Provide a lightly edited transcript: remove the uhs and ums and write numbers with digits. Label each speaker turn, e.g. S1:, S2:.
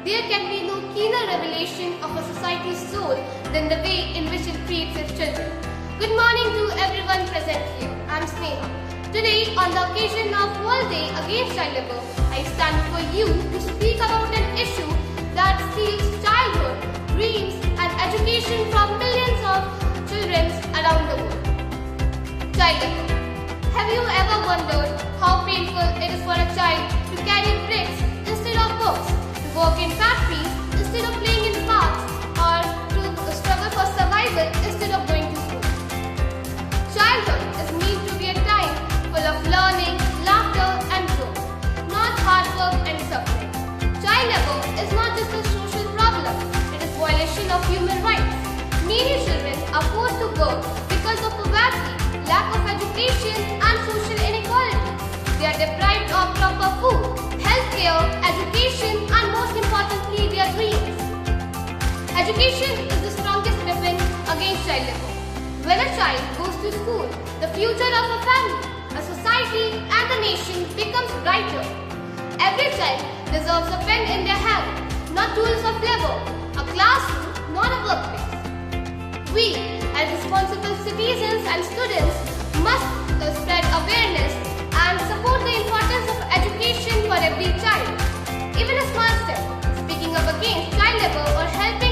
S1: there can be no keener revelation of a society's soul than the way in which it treats its children. Good morning to everyone present here. I'm Sneha. Today, on the occasion of World Day Against Child Labor, I stand before you to speak about an issue that steals childhood, dreams and education from millions of children around the world. Child labor. Have you ever wondered how painful it is for a child to carry bricks instead of books, to work in factories instead of playing in parks, or to struggle for survival instead of going to school? Childhood is meant to be a time full of learning, laughter and growth, not hard work and suffering. Child labor is not just a social problem, it is violation of human rights. Many children are forced to work because of poverty, lack of education and social inequality. They are deprived of proper food, healthcare, education and most importantly their dreams. Education is the strongest weapon against child labor. When a child goes to school, the future of a family, a society and a nation becomes brighter. Every child deserves a pen in their hand, not tools of labor, a classroom, not a workplace. We, as responsible citizens and students, must spread awareness and support the importance of education for every child. Even a small step, speaking up against child labor or helping